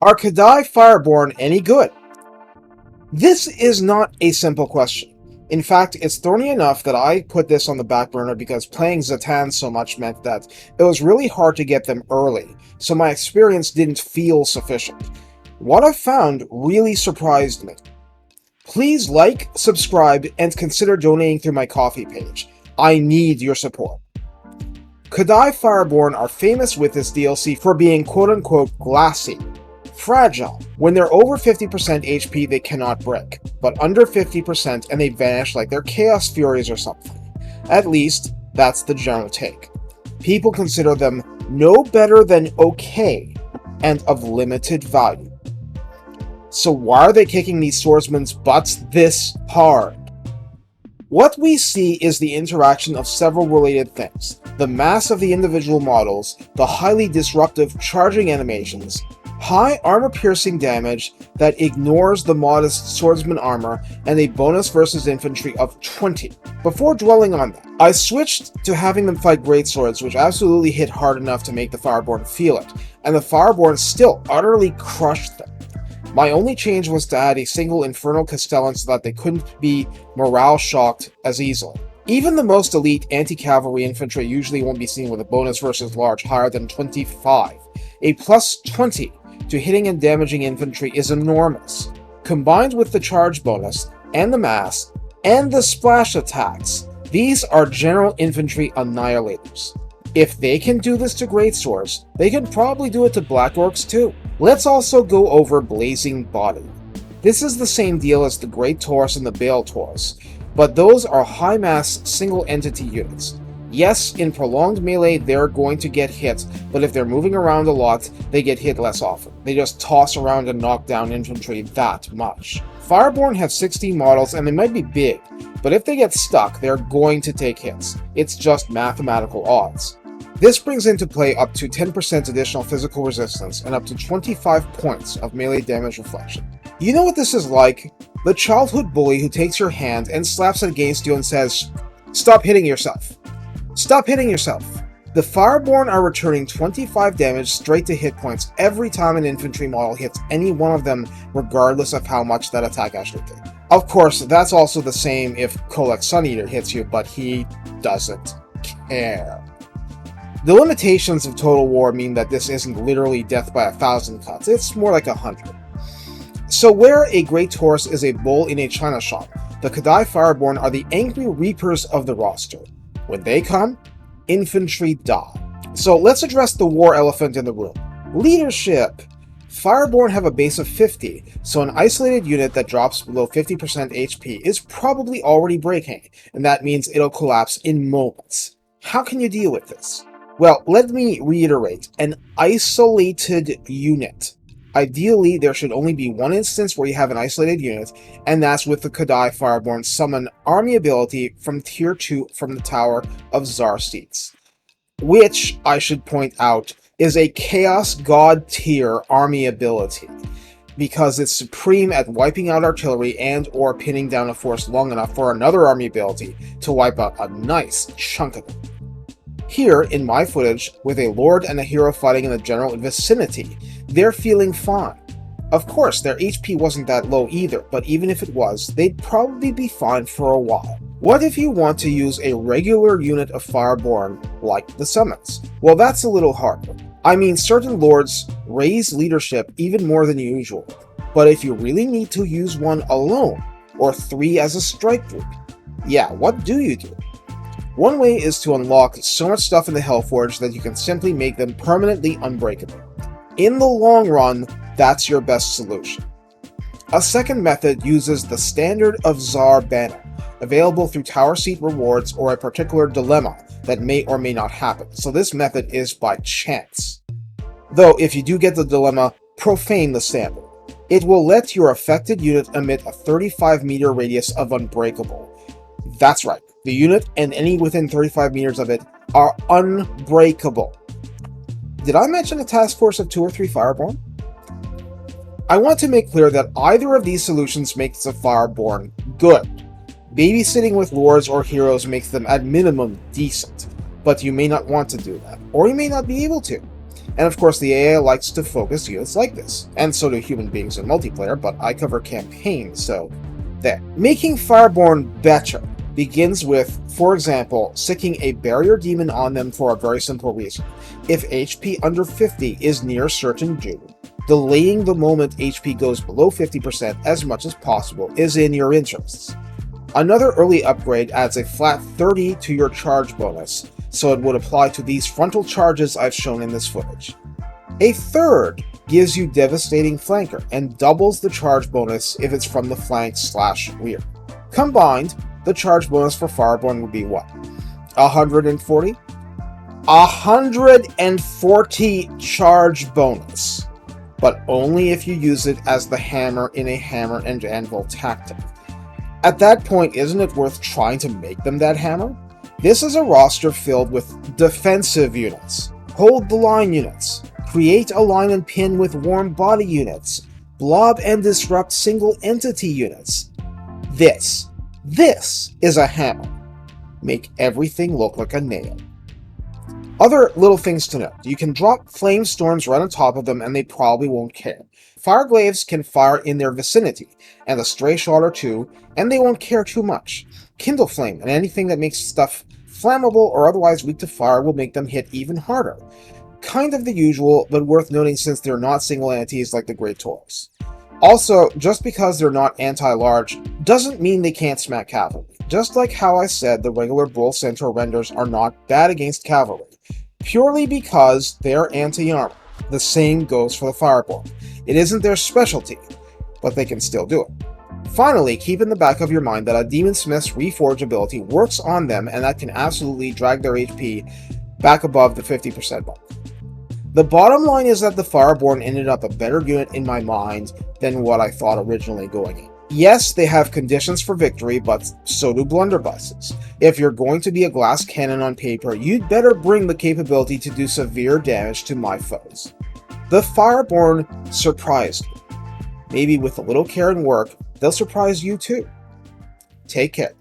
Are Kadai Fireborn any good? This is not a simple question. In fact, it's thorny enough that I put this on the back burner because playing Zatan so much meant that it was really hard to get them early, so my experience didn't feel sufficient. What I found really surprised me. Please like, subscribe, and consider donating through my Ko-fi page. I need your support. Kadai Fireborn are famous with this DLC for being quote-unquote glassy. Fragile. When they're over 50% HP, they cannot break, but under 50% and they vanish like they're Chaos Furies or something. At least, that's the general take. People consider them no better than okay, and of limited value. So why are they kicking these swordsmen's butts this hard? What we see is the interaction of several related things. The mass of the individual models, the highly disruptive charging animations, high armor-piercing damage that ignores the modest swordsman armor, and a bonus versus infantry of 20. Before dwelling on that, I switched to having them fight greatswords, which absolutely hit hard enough to make the Fireborn feel it, and the Fireborn still utterly crushed them. My only change was to add a single Infernal Castellan so that they couldn't be morale shocked as easily. Even the most elite anti-cavalry infantry usually won't be seen with a bonus versus large higher than 25. A plus 20 to hitting and damaging infantry is enormous. Combined with the charge bonus, and the mass, and the splash attacks, these are general infantry annihilators. If they can do this to greatswords, they can probably do it to Black Orcs too. Let's also go over Blazing Body. This is the same deal as the Great Taurus and the Bale Taurus, but those are high-mass, single-entity units. Yes, in prolonged melee, they're going to get hit, but if they're moving around a lot, they get hit less often. They just toss around and knock down infantry that much. Fireborn have 16 models, and they might be big, but if they get stuck, they're going to take hits. It's just mathematical odds. This brings into play up to 10% additional physical resistance and up to 25 points of melee damage reflection. You know what this is like? The childhood bully who takes your hand and slaps it against you and says, "Stop hitting yourself. Stop hitting yourself." The Fireborn are returning 25 damage straight to hit points every time an infantry model hits any one of them, regardless of how much that attack actually did. Of course, that's also the same if Kolek Suneater hits you, but he doesn't care. The limitations of Total War mean that this isn't literally death by 1,000 cuts, it's more like 100. So where a Great Taurus is a bull in a china shop, the Kadai Fireborn are the angry reapers of the roster. When they come, infantry die. So let's address the war elephant in the room. Leadership! Fireborn have a base of 50, so an isolated unit that drops below 50% HP is probably already breaking, and that means it'll collapse in moments. How can you deal with this? Well, let me reiterate, an isolated unit. Ideally, there should only be one instance where you have an isolated unit, and that's with the Kadai Fireborn Summon Army ability from Tier 2 from the Tower of Zar Seats, which, I should point out, is a Chaos God tier army ability, because it's supreme at wiping out artillery and or pinning down a force long enough for another army ability to wipe out a nice chunk of it. Here, in my footage, with a lord and a hero fighting in the general vicinity, they're feeling fine. Of course, their HP wasn't that low either, but even if it was, they'd probably be fine for a while. What if you want to use a regular unit of Fireborn, like the summons? Well, that's a little harder. I mean, certain lords raise leadership even more than usual, but if you really need to use one alone, or 3 as a strike group, yeah, what do you do? One way is to unlock so much stuff in the Hellforge that you can simply make them permanently unbreakable. In the long run, that's your best solution. A second method uses the Standard of Zar banner, available through Tower Seat rewards or a particular dilemma that may or may not happen, so this method is by chance. Though if you do get the dilemma, profane the Standard. It will let your affected unit emit a 35-meter radius of unbreakable. That's right. The unit and any within 35 meters of it are unbreakable. Did I mention a task force of 2 or 3 Fireborn? I want to make clear that either of these solutions makes the Fireborn good. Babysitting with lords or heroes makes them at minimum decent, but you may not want to do that, or you may not be able to. And of course the AI likes to focus units like this, and so do human beings in multiplayer, but I cover campaign, so there. Making Fireborn better begins with, for example, sicking a barrier demon on them for a very simple reason. If HP under 50 is near certain doom, delaying the moment HP goes below 50% as much as possible is in your interests. Another early upgrade adds a flat 30 to your charge bonus, so it would apply to these frontal charges I've shown in this footage. A third gives you devastating flanker and doubles the charge bonus if it's from the flank/rear. Combined, the charge bonus for Fireborn would be what? 140? 140 charge bonus, but only if you use it as the hammer in a hammer and anvil tactic. At that point, isn't it worth trying to make them that hammer? This is a roster filled with defensive units, hold the line units, create a line and pin with warm body units, blob and disrupt single entity units. This is a hammer. Make everything look like a nail. Other little things to note. You can drop flame storms right on top of them and they probably won't care. Fireglaves can fire in their vicinity, and a stray shot or two, and they won't care too much. Kindle flame and anything that makes stuff flammable or otherwise weak to fire will make them hit even harder. Kind of the usual, but worth noting since they're not single entities like the Great Dwarfs. Also, just because they're not anti-large doesn't mean they can't smack cavalry. Just like how I said the regular Bull Centaur renders are not bad against cavalry, purely because they're anti-armor. The same goes for the Fireborn. It isn't their specialty, but they can still do it. Finally, keep in the back of your mind that a Demon Smith's Reforge ability works on them and that can absolutely drag their HP back above the 50% mark. The bottom line is that the Fireborn ended up a better unit in my mind than what I thought originally going in. Yes, they have conditions for victory, but so do blunderbusses. If you're going to be a glass cannon on paper, you'd better bring the capability to do severe damage to my foes. The Fireborn surprised me. Maybe with a little care and work, they'll surprise you too. Take care.